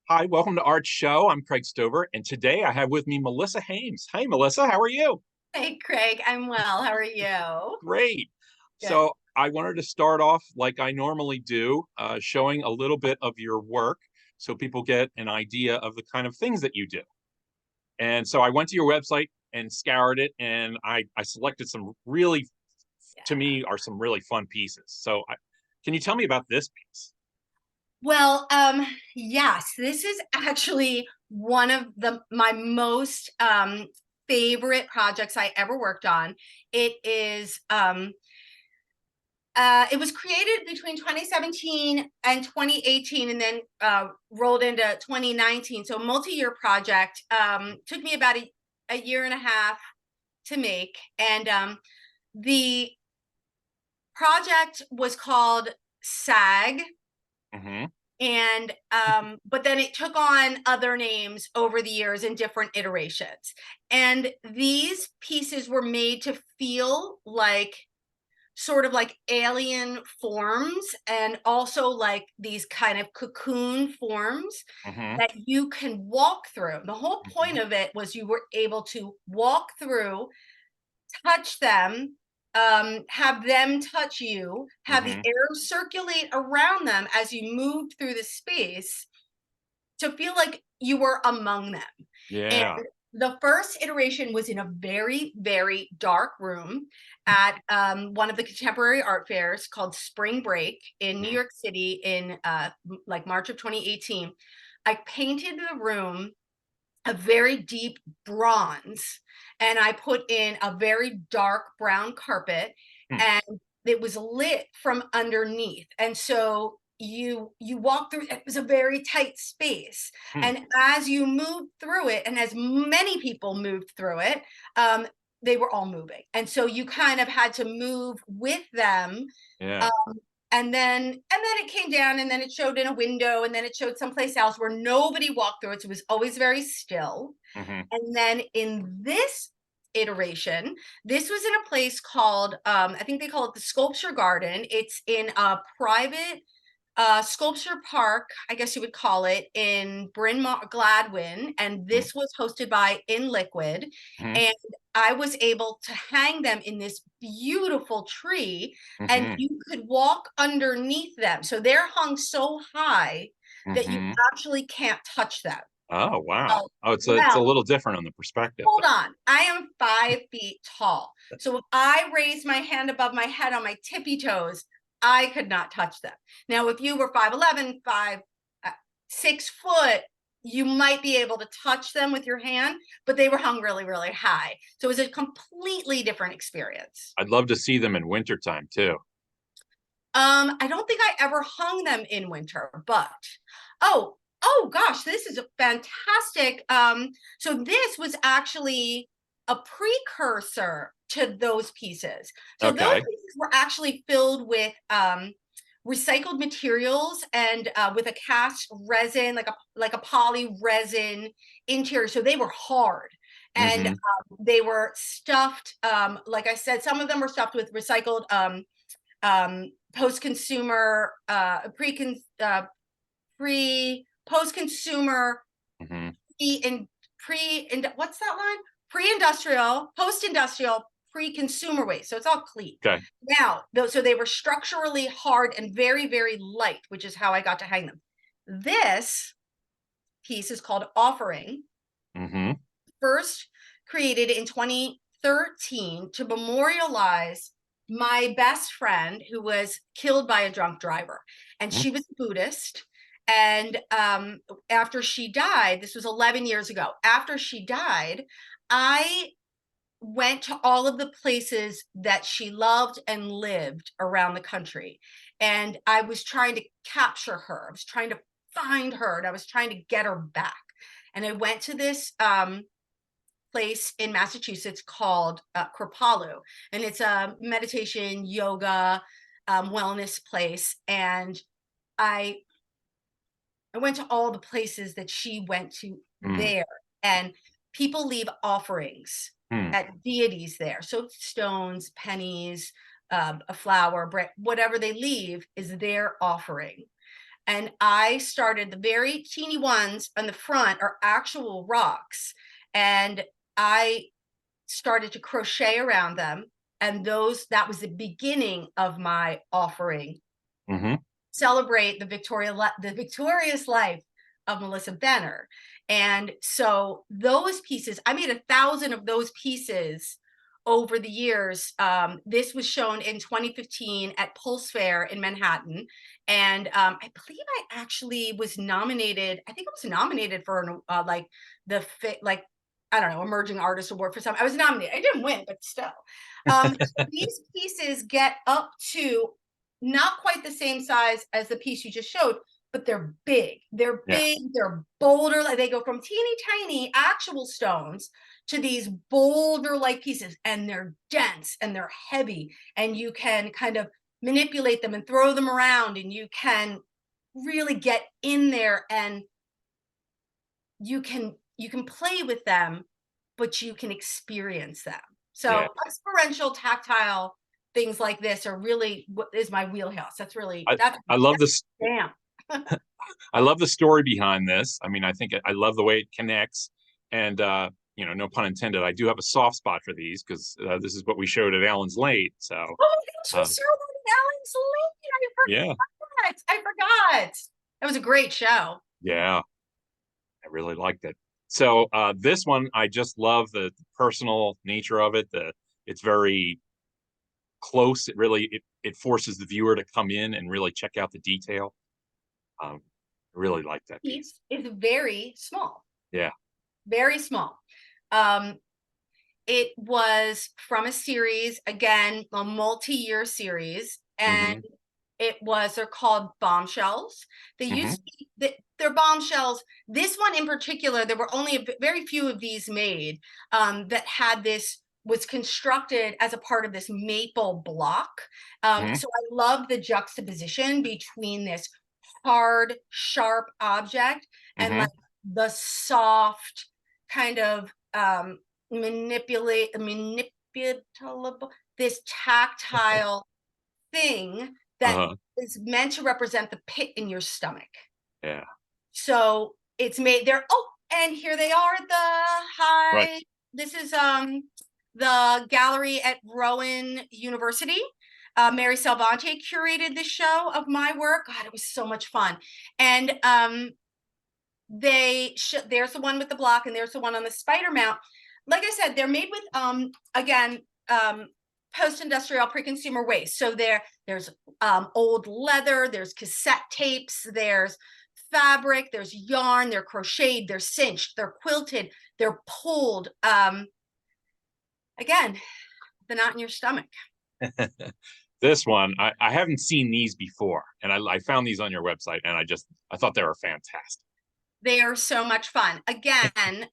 Hi, welcome to ArtShow. I'm Craig Stover, and today I have with me Melissa Haims. Hi, Melissa, how are you? Hey Craig, I'm well. How are you? Great. Good. So, I wanted to start off like I normally do, showing a little bit of your work so people get an idea of the kind of things that you do. And so I went to your website and scoured it, and I selected some really, to Yeah. me, are some really fun pieces. Can you tell me about this piece? Well, yes, this is actually one of the my most favorite projects I ever worked on. It is it was created between 2017 and 2018 and then rolled into 2019. So multi-year project. Took me about a year and a half to make. And the project was called SAG, Mm-hmm. and but then it took on other names over the years in different iterations, and these pieces were made to feel like sort of like alien forms, and also like these kind of cocoon forms Mm-hmm. that you can walk through. The whole Mm-hmm. point of it was you were able to walk through, touch them, have them touch you, have the Mm-hmm. air circulate around them as you moved through the space to feel like you were among them. And Yeah. the first iteration was in a very, very dark room at one of the contemporary art fairs called Spring Break in New Mm-hmm. York City in like March of 2018. I painted the room a very deep bronze, and I put in a very dark brown carpet, and it was lit from underneath. And so you walk through, it was a very tight space, Mm-hmm. and as you moved through it, and as many people moved through it, um they were all moving, and so you kind of had to move with them. Yeah. um, and then it came down, and then it showed in a window, and then it showed someplace else where nobody walked through it, so it was always very still. Mm-hmm. And then in this iteration, this was in a place called, I think they call it the Sculpture Garden. It's in a private sculpture park, I guess you would call it, in Bryn Mawr, Gladwin, and this was hosted by In Liquid. Mm-hmm. And I was able to hang them in this beautiful tree, and Mm-hmm. you could walk underneath them. So they're hung so high that you Mm-hmm. actually can't touch them. Oh, wow. Oh, Oh, it's a well, little different on the perspective hold then. on. I am 5 feet tall. So if I raised my hand above my head on my tippy toes, I could not touch them. Now, if you were 5'11", 6 foot, you might be able to touch them with your hand, but they were hung really, really high. So it was a completely different experience. I'd love to see them in wintertime too. I don't think I ever hung them in winter, but oh gosh, this is a fantastic. So this was actually a precursor to those pieces. So those Okay. pieces were actually filled with recycled materials, and with a cast resin, like a poly resin interior. So they were hard. And Mm-hmm. they were stuffed. Like I said, some of them were stuffed with recycled post-consumer post-consumer Mm-hmm. pre what's that line, pre-industrial, post-industrial, pre-consumer waste, so it's all clean. Okay. Now so they were structurally hard and very, very light, which is how I got to hang them. This piece is called Offering, Mm-hmm. first created in 2013 to memorialize my best friend who was killed by a drunk driver. And she was Buddhist. And after she died, this was 11 years ago, after she died, I went to all of the places that she loved and lived around the country. And I was trying to capture her. I was trying to find her, and I was trying to get her back. And I went to this place in Massachusetts called Kripalu, and it's a meditation, yoga, wellness place. And I I went to all the places that she went to there, and people leave offerings Mm-hmm. at deities there. So stones, pennies, a flower, bread, whatever they leave is their offering. And I started, the very teeny ones on the front are actual rocks. And I started to crochet around them. And that was the beginning of my offering. Celebrate the victorious life of Melissa Benner. And so those pieces, I made 1,000 of those pieces over the years. This was shown in 2015 at Pulse Fair in Manhattan. And I believe I actually was nominated. I think I was nominated for like I don't know, Emerging Artist Award for some. I was nominated. I didn't win, but still. So these pieces get up to not quite the same size as the piece you just showed, but they're big. They're big, they're boulder. Like they go from teeny tiny actual stones to these boulder-like pieces, and they're dense and they're heavy, and you can kind of manipulate them and throw them around, and you can really get in there, and you can play with them, but you can experience them. So experiential, tactile things like this are really what is my wheelhouse. That's really, I love this. Damn. I love the story behind this. I mean, I love the way it connects, and you know, no pun intended. I do have a soft spot for these because this is what we showed at Allen's Late. So, oh my gosh, we saw that at Allen's Late. I forgot. That was a great show. Yeah, I really liked it. So this one, I just love the personal nature of it. It's very close. It really it forces the viewer to come in and really check out the detail. I really like that piece. It's very small. Yeah. Very small. It was from a series, again, a multi-year series, and they're called Bombshells. They used to be, they're bombshells. This one in particular, there were only very few of these made that had was constructed as a part of this maple block. So I love the juxtaposition between this hard, sharp object and like the soft kind of manipulable, this tactile thing that is meant to represent the pit in your stomach. Yeah. So it's made there. Oh, and here they are at the high. Right. This is the gallery at Rowan University. Mary Salvante curated this show of my work. God, it was so much fun. And there's the one with the block, and there's the one on the spider mount. Like I said, they're made with again post-industrial pre-consumer waste. So there's old leather, there's cassette tapes, there's fabric, there's yarn, they're crocheted, they're cinched, they're quilted, they're pulled. Again, the knot in your stomach. This one, I haven't seen these before, and I found these on your website, and I thought they were fantastic. They are so much fun. Again,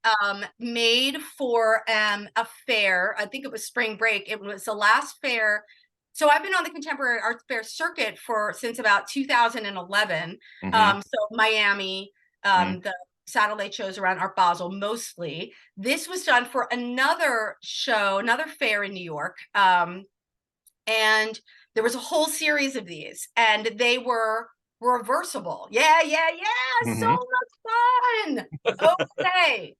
made for a fair. I think it was spring break. It was the last fair. So I've been on the contemporary art fair circuit since about 2011. So Miami, the satellite shows around Art Basel mostly. This was done for another show, another fair in New York. And there was a whole series of these, and they were reversible. Yeah. So much fun. Okay.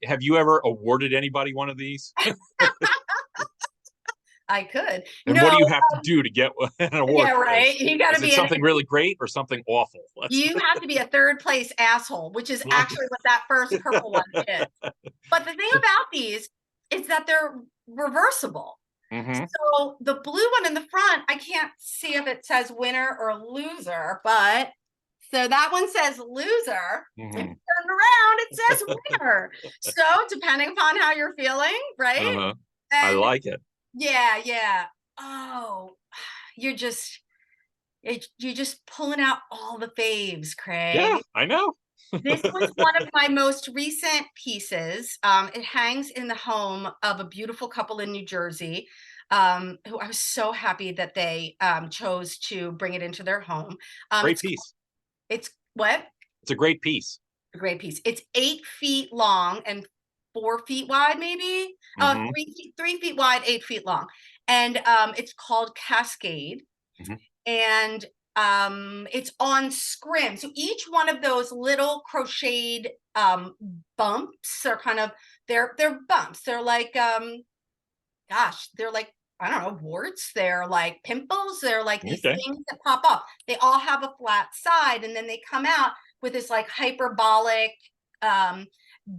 Have you ever awarded anybody one of these? I could. And what do you have to do to get an award? Yeah, right. You got to be something really great or something awful. You have to be a third place asshole, which is actually what that first purple one is. But the thing about these is that they're reversible. So the blue one in the front, I can't see if it says winner or loser, but so that one says loser. If you turn around, it says winner. So depending upon how you're feeling, right? I like it. Yeah. Oh, you're just pulling out all the faves, Craig. Yeah, I know. This was one of my most recent pieces. It hangs in the home of a beautiful couple in New Jersey, who I was so happy that they chose to bring it into their home. Great piece. It's what? It's a great piece. A great piece. It's 8 feet long and 4 feet wide, maybe. 3 feet wide, 8 feet long. And it's called Cascade. And It's on scrim. So each one of those little crocheted bumps are kind of, they're bumps. They're like, gosh, they're like, I don't know, warts. They're like pimples. They're like these Okay. things that pop up. They all have a flat side, and then they come out with this like hyperbolic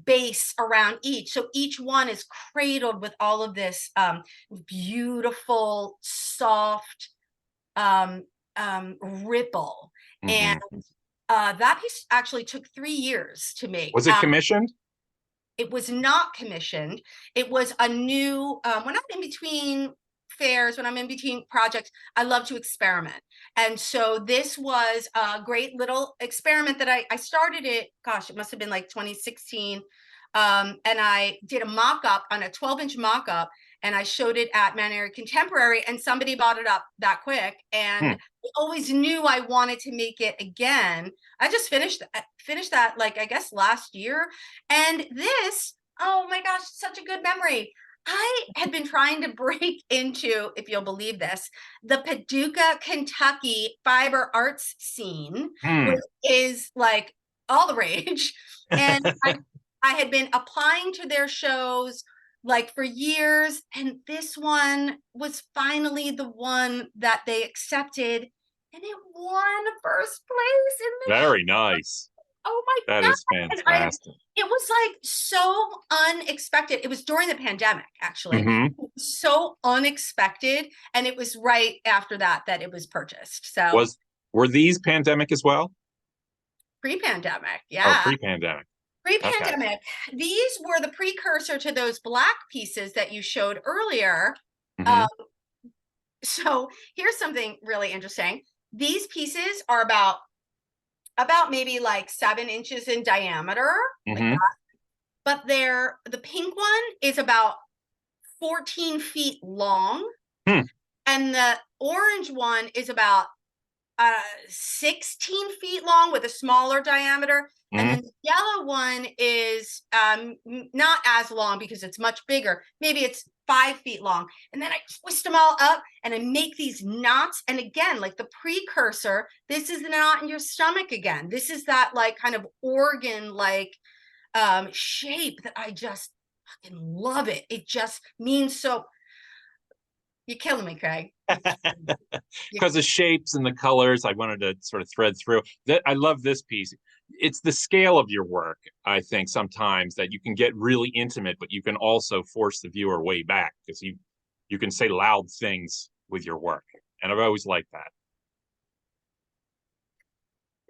base around each. So each one is cradled with all of this beautiful, soft ripple. Mm-hmm. And that piece actually took 3 years to make. Was it commissioned? It was not commissioned. It was a new, when I'm in between fairs, when I'm in between projects, I love to experiment. And so this was a great little experiment that I started it, gosh, it must have been like 2016. And I did a mock-up on a 12-inch mock-up, and I showed it at Man Area Contemporary, and somebody bought it up that quick. And I always knew I wanted to make it again. I just finished that like, I guess last year. And this, oh my gosh, such a good memory. I had been trying to break into, if you'll believe this, the Paducah, Kentucky fiber arts scene, which is like all the rage. And I had been applying to their shows like for years, and this one was finally the one that they accepted, and it won first place in the Very nice. Oh my That God. is fantastic. It was like so unexpected. It was during the pandemic, actually. Mm-hmm. It was so unexpected. And it was right after that it was purchased. So were these pandemic as well? pre-pandemic, Oh, yeah. pre-pandemic. Pre-pandemic. Okay. These were the precursor to those black pieces that you showed earlier. Mm-hmm. So here's something really interesting. These pieces are about maybe like 7 inches in diameter, like that. But the pink one is about 14 feet long, and the orange one is about 16 feet long with a smaller diameter. And then the yellow one is not as long because it's much bigger. Maybe it's 5 feet long. And then I twist them all up and I make these knots. And again, like the precursor, this is the knot in your stomach again. This is that like kind of organ like shape that I just fucking love it. It just means so. You're killing me, Craig. Because the shapes and the colors, I wanted to sort of thread through that. I love this piece. It's the scale of your work, I think, sometimes that you can get really intimate, but you can also force the viewer way back because you can say loud things with your work. And I've always liked that.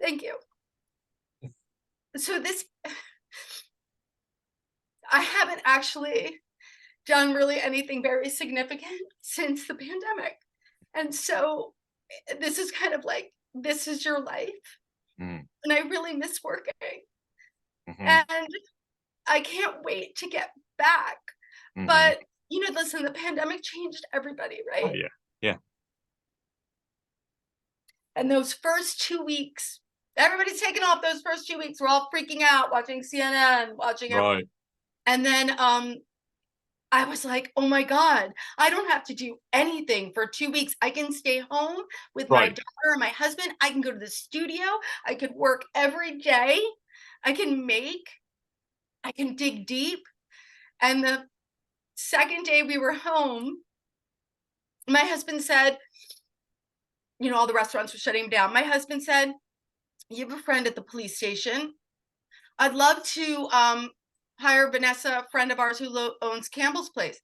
Thank you. So this, I haven't actually done really anything very significant since the pandemic. And so this is kind of like, this is your life. And I really miss working. And I can't wait to get back. But, listen, the pandemic changed everybody, right? Oh, yeah. Yeah. And those first 2 weeks, everybody's taking off those first 2 weeks. We're all freaking out, watching CNN, watching everything. And then I was like, oh my God, I don't have to do anything for 2 weeks. I can stay home with my daughter and my husband. I can go to the studio. I could work every day. I can make, I can dig deep. And the second day we were home, my husband said, all the restaurants were shutting down. My husband said, you have a friend at the police station. I'd love to hire Vanessa, a friend of ours who owns Campbell's Place.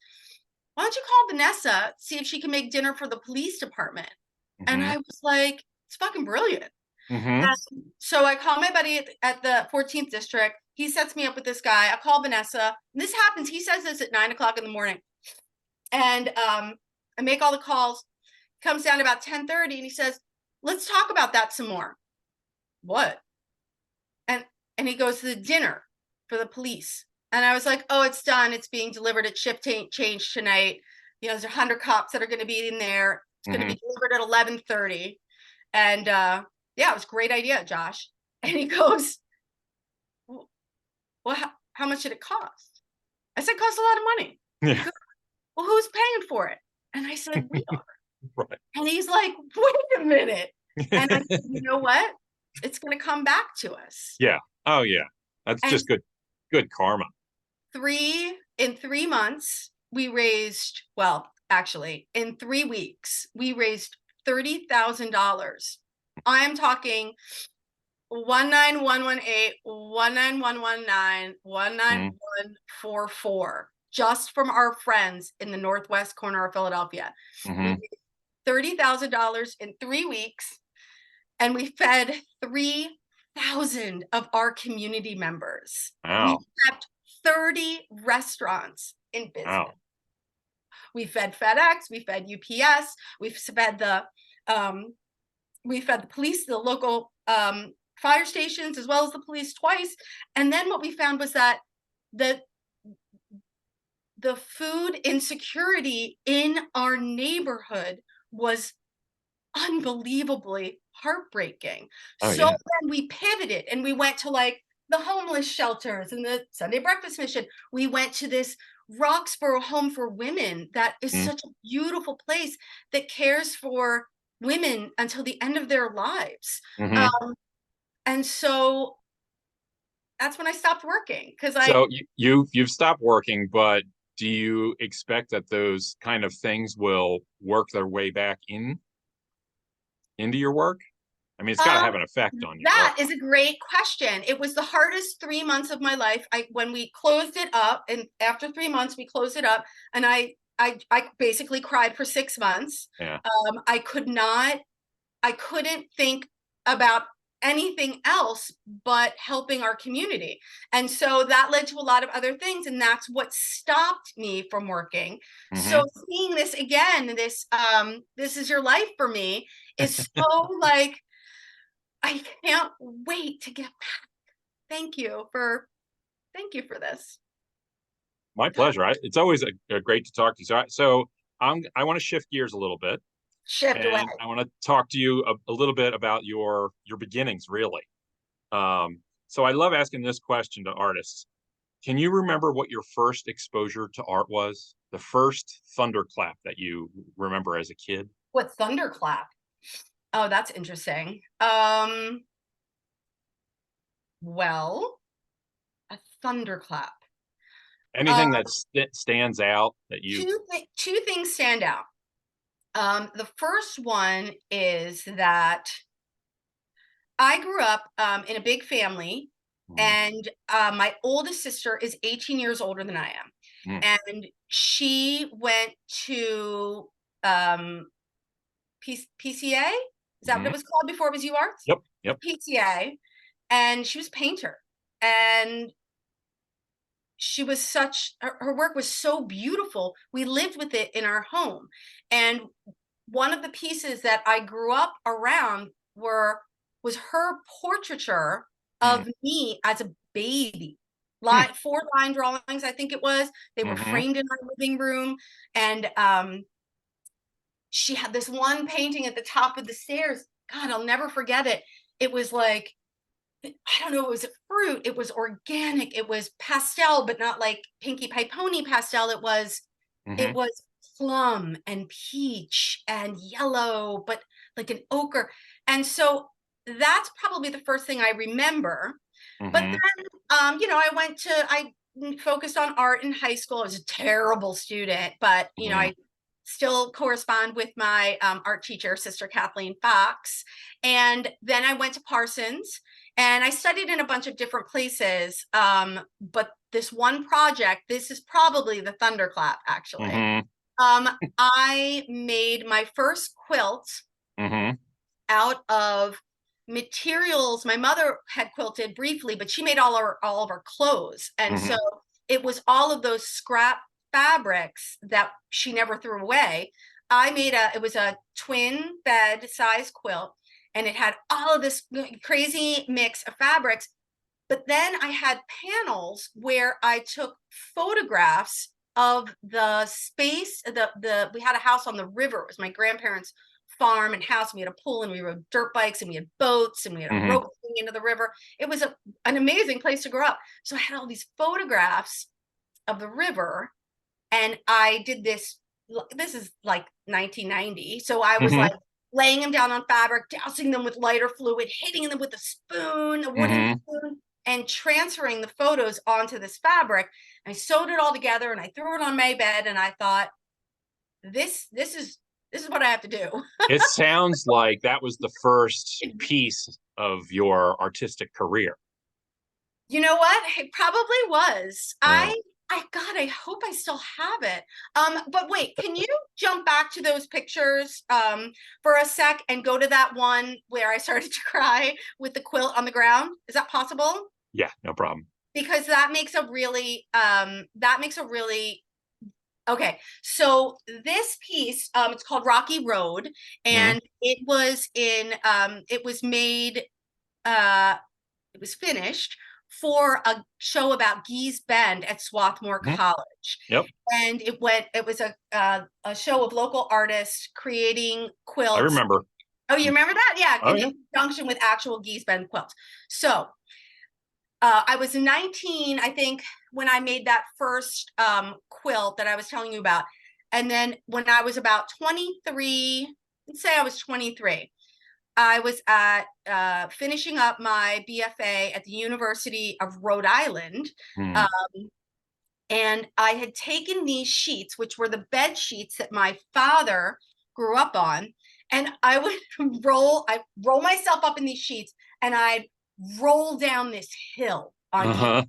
Why don't you call Vanessa, see if she can make dinner for the police department? And I was like, it's fucking brilliant. So I call my buddy at the 14th district. He sets me up with this guy. I call Vanessa. And this happens. He says this at 9 o'clock in the morning. And I make all the calls. Comes down about 10:30 and he says, let's talk about that some more. What? And he goes to the dinner for the police. And I was like, oh, it's done. It's being delivered at shift change tonight. There's 100 cops that are going to be in there. It's going to be delivered at 11:30. And yeah, it was a great idea, Josh. And he goes, well, how much did it cost? I said, it cost a lot of money. Yeah. Goes, well, who's paying for it? And I said, we are. Right. And he's like, wait a minute. And I said, you know what? It's going to come back to us. Yeah. Oh yeah. That's And just good karma. in 3 months, we raised, well, actually, in 3 weeks, we raised $30,000. I am talking 19118, 19119, Mm-hmm. 19144, just from our friends in the northwest corner of Philadelphia. We Mm-hmm. raised $30,000 in 3 weeks, and we fed 3,000 of our community members. We Wow. kept 30 restaurants in business. Wow. We fed FedEx, we fed UPS, um, we fed the police, the local fire stations, as well as the police twice. And then what we found was that the food insecurity in our neighborhood was unbelievably heartbreaking. Oh So yeah. then we pivoted and we went to like the homeless shelters and the Sunday breakfast mission. We went to this Roxborough home for women that is Mm-hmm. such a beautiful place that cares for women until the end of their lives. Mm-hmm. And so that's when I stopped working, because So you've stopped working, but do you expect that those kind of things will work their way back into your work? I mean, it's got to um have an effect on your work. that is a great question. It was the hardest 3 months of my life. When we closed it up, and after 3 months we closed it up, and I basically cried for 6 months. Yeah. I couldn't think about anything else but helping our community. And so that led to a lot of other things, and that's what stopped me from working. Mm-hmm. So seeing this again, this is your life for me, is so like, I can't wait to get back. Thank you for this. My pleasure. It's always a great to talk to you. I want to shift gears a little bit, Shift away. and I want to talk to you a little bit about your beginnings, really. So I love asking this question to artists. Can you remember what your first exposure to art was? The first thunderclap that you remember as a kid? What thunderclap? Oh, that's interesting. Well, a thunderclap. Anything that stands out that you? Two things stand out. The first one is that I grew up in a big family, Mhm. and my oldest sister is 18 years older than I am, Mm. and she went to um, PCA. Is that what Mhm. it was called before it was UArts? Yep. Yep. PCA, and she was a painter, and she was her work was so beautiful. We lived with it in our home, and one of the pieces that I grew up around was her portraiture Mm. of me as a baby. Mm. 4 line drawings, I think it was. They were Mhm. framed in our living room, and she had this one painting at the top of the stairs. God, I'll never forget it. It was like, I don't know, it was a fruit, it was organic, it was pastel, but not like Pinkie Pie Pony pastel. It Mhm. was plum and peach and yellow, but like an ochre. And so that's probably the first thing I remember. But Mhm. then I focused on art in high school. I was a terrible student, but Mhm. I still correspond with my art teacher, Sister Kathleen Fox. And then I went to Parsons, and I studied in a bunch of different places. But this one project, this is probably the thunderclap, actually. Mhm. I made my first quilt Mhm. out of materials my mother had quilted briefly, but she made all of our clothes. And so Mhm. it was all of those scrap fabrics that she never threw away. It was a twin bed size quilt, and it had all of this crazy mix of fabrics. But then I had panels where I took photographs of the space. We had a house on the river. It was my grandparents' farm and house. We had a pool, and we rode dirt bikes, and we had boats, and we had a Mhm. rope going into the river. It was an amazing place to grow up. So I had all these photographs of the river, and I did this. This is like 1990. So I was Mhm. like laying them down on fabric, dousing them with lighter fluid, hitting them with a spoon, a wooden spoon, and transferring the photos onto this fabric. I sewed it all together and I threw it on my bed, and I thought, this is what I have to do. It sounds like that was the first piece of your artistic career. You know what? It probably was. Yeah. God, I hope I still have it. But wait, can you jump back to those pictures for a sec and go to that one where I started to cry with the quilt on the ground? Is that possible? Yeah, no problem. Because that makes a really okay. So this piece, it's called Rocky Road, and it was finished for a show about Gee's Bend at Swarthmore College. Yep. And it was a show of local artists creating quilts. I remember. Oh, you remember that? Yeah. Oh, in conjunction with actual Gee's Bend quilts. So I was 19, I think, when I made that first quilt that I was telling you about. And then when I was about 23, let's say I was 23, I was at finishing up my BFA at the University of Rhode Island. And I had taken these sheets, which were the bed sheets that my father grew up on. And I would roll myself up in these sheets, and I'd roll down this hill on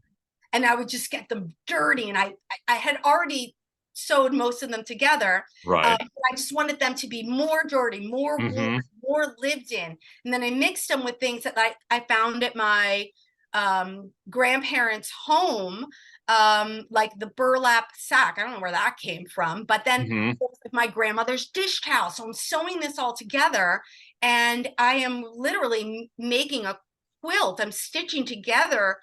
and I would just get them dirty. And I had already sewed most of them together. Right. I just wanted them to be more dirty, more worn, more lived in. And then I mixed them with things that I found at my grandparents' home, like the burlap sack. I don't know where that came from, but then my grandmother's dish towel. So I'm sewing this all together, and I am literally making a quilt. I'm stitching together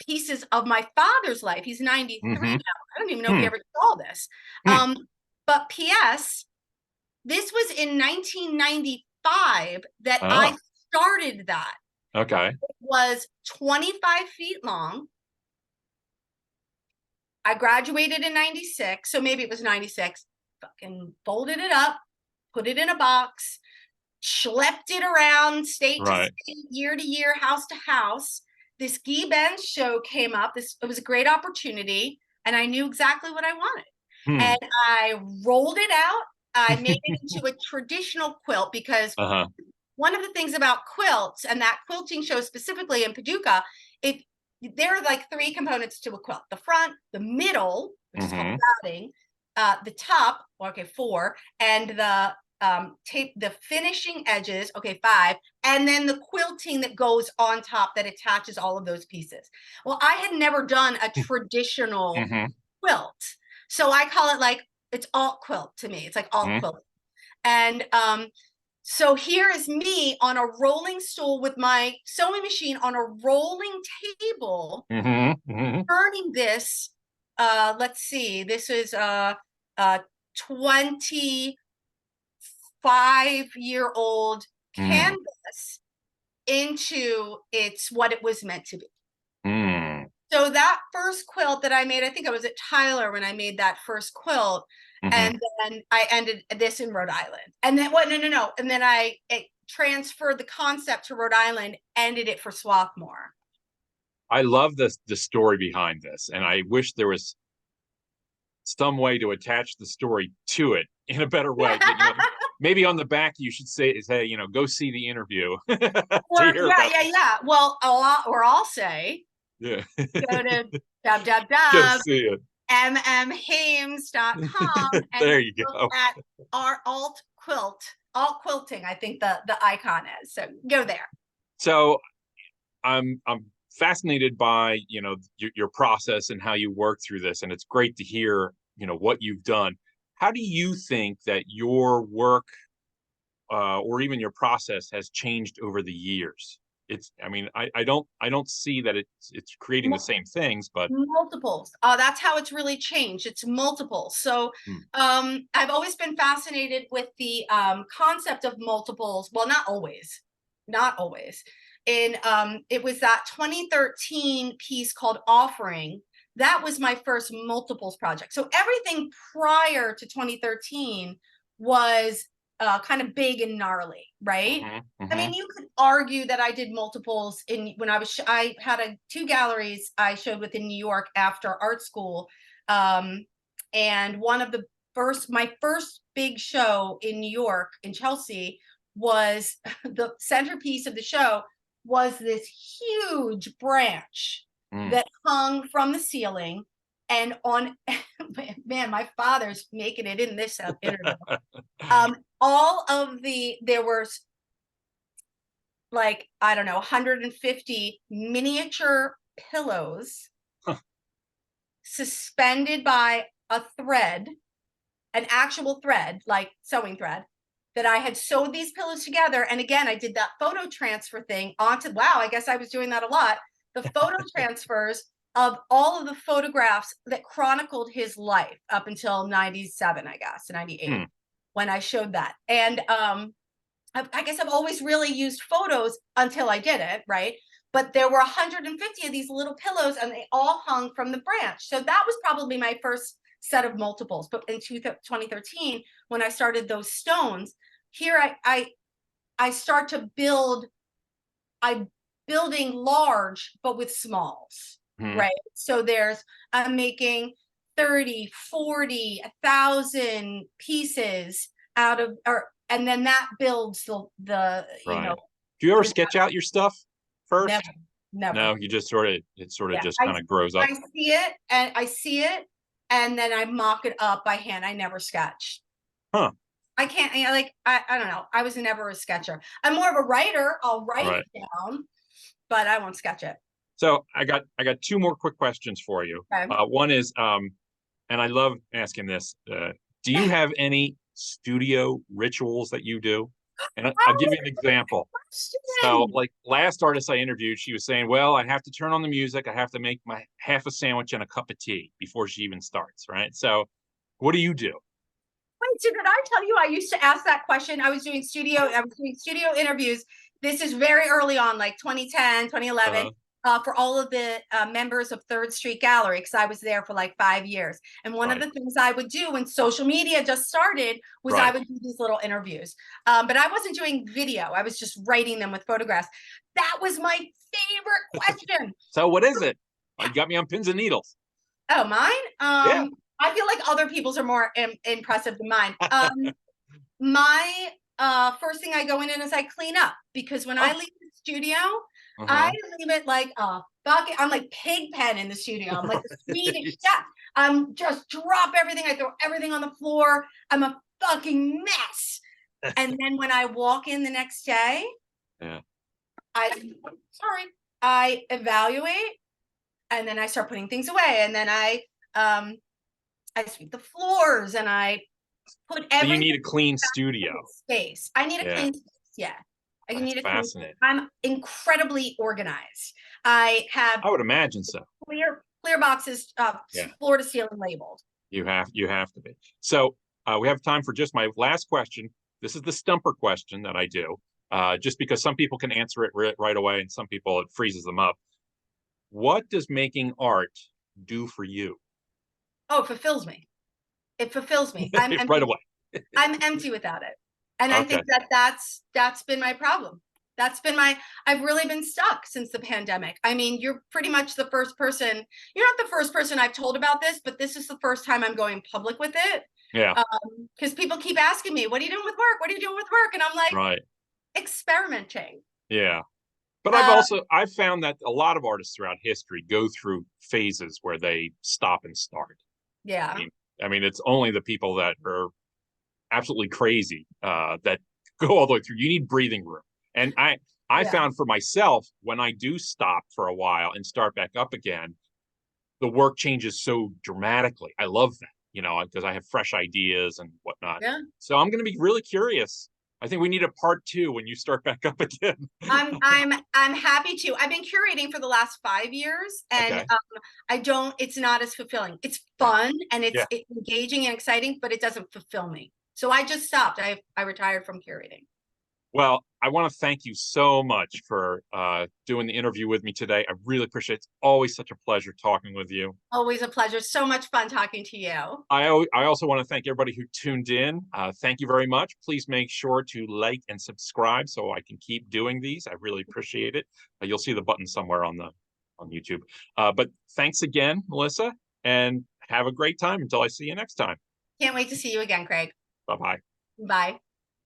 pieces of my father's life. He's 93 now. I don't even know if he ever saw this. But P.S., this was in 1995 that I started that. Okay. It was 25 feet long. I graduated in 96, so maybe it was 96. Fucking folded it up, put it in a box, schlepped it around state to state, year to year, house to house. This Gee Bend show came up. It was a great opportunity, and I knew exactly what I wanted. And I rolled it out. I made it into a traditional quilt, because one of the things about quilts, and that quilting show specifically in Paducah, there are like three components to a quilt: the front, the middle, which is called batting, the top, okay, 4, and the tape, the finishing edges, okay, 5, and then the quilting that goes on top that attaches all of those pieces. Well, I had never done a traditional quilt, so I call it like, it's alt quilt to me. It's like alt quilt. And so here is me on a rolling stool with my sewing machine on a rolling table, turning this, let's see, this is a 25-year-old canvas into what it was meant to be. So that first quilt that I made, I think I was at Tyler when I made that first quilt. And then I ended this in Rhode Island. And then no. And then I transferred the concept to Rhode Island, ended it for Swarthmore. I love the story behind this, and I wish there was some way to attach the story to it in a better way. Maybe on the back you should say, go see the interview. Yeah. Well, I'll say, go to www.mmhaims.com and there you go. at our alt quilting, I think the icon is. So go there. So I'm fascinated by your process and how you work through this, and it's great to hear what you've done. How do you think that your work or even your process has changed over the years? I don't see that it's creating the same things, but multiples. That's how it's really changed. It's multiples. So I've always been fascinated with the concept of multiples. Well, not always. It was that 2013 piece called Offering. That was my first multiples project. So everything prior to 2013 was kind of big and gnarly, right? Mm-hmm, I mm-hmm. mean, you could argue that I did multiples when I had two galleries I showed with in New York after art school. And one of my first big show in New York, in Chelsea, was the centerpiece of the show was this huge branch that hung from the ceiling. And on, man, my father's making it in this interview. There were like, I don't know, 150 miniature pillows suspended by a thread, an actual thread, like sewing thread, that I had sewed these pillows together. And again, I did that photo transfer thing onto, wow, I guess I was doing that a lot. The photo transfers of all of the photographs that chronicled his life up until 97, I guess, 98, when I showed that. And I guess I've always really used photos until I didn't, right? But there were 150 of these little pillows and they all hung from the branch. So that was probably my first set of multiples. But in 2013, when I started those stones, here I start to build, I'm building large, but with smalls, right? So I'm making 30, 40, 1,000 pieces out of, and then that builds the you know. Do you ever sketch out your stuff first? Never. No, you just sort of, just kind of grows up. I see it, and then I mock it up by hand. I never sketch. Huh. I can't, I don't know. I was never a sketcher. I'm more of a writer. I'll write it down, but I won't sketch it. So I got two more quick questions for you. Okay. One is, and I love asking this, do you have any studio rituals that you do? And I'll give you an example. So like last artist I interviewed, she was saying, well, I have to turn on the music. I have to make my half a sandwich and a cup of tea before she even starts, right? So what do you do? Wait, so did I tell you I used to ask that question? I was doing studio interviews. This is very early on, like 2010, 2011. For all of the members of Third Street Gallery, because I was there for like 5 years. And one of the things I would do when social media just started was I would do these little interviews. But I wasn't doing video. I was just writing them with photographs. That was my favorite question. So what is it? You got me on pins and needles. Oh, mine? Yeah. I feel like other people's are more impressive than mine. My first thing I go in is I clean up, because when I leave the studio, I leave it like a bucket. I'm like Pigpen in the studio. I'm like the Swedish chef. I'm just drop everything. I throw everything on the floor. I'm a fucking mess. And then when I walk in the next day, I evaluate, and then I start putting things away, and then I sweep the floors, and I put everything. So you need a clean studio space. I need a clean space. Yeah. I need a clean space. I'm incredibly organized. I would imagine so. Clear boxes, floor to ceiling labeled. You have to be. So we have time for just my last question. This is the stumper question that I do, just because some people can answer it right away and some people it freezes them up. What does making art do for you? Oh, it fulfills me. It fulfills me. I'm right away. I'm empty without it. And I think that's been my problem. I've really been stuck since the pandemic. I mean, you're pretty much the first person, you're not the first person I've told about this, but this is the first time I'm going public with it. Yeah. Because people keep asking me, what are you doing with work? What are you doing with work? And I'm like, experimenting. Yeah. But I've found that a lot of artists throughout history go through phases where they stop and start. Yeah. I mean, it's only the people that are absolutely crazy that go all the way through. You need breathing room. And I found for myself, when I do stop for a while and start back up again, the work changes so dramatically. I love that, because I have fresh ideas and whatnot. Yeah. So I'm going to be really curious. I think we need a part 2 when you start back up again. I'm happy to. I've been curating for the last 5 years, and it's not as fulfilling. It's fun and it's engaging and exciting, but it doesn't fulfill me. So I just stopped. I retired from curating. Well, I want to thank you so much for doing the interview with me today. I really appreciate it. It's always such a pleasure talking with you. Always a pleasure. So much fun talking to you. I also want to thank everybody who tuned in. Thank you very much. Please make sure to like and subscribe so I can keep doing these. I really appreciate it. You'll see the button somewhere on YouTube. But thanks again, Melissa, and have a great time until I see you next time. Can't wait to see you again, Craig. Bye bye. Bye.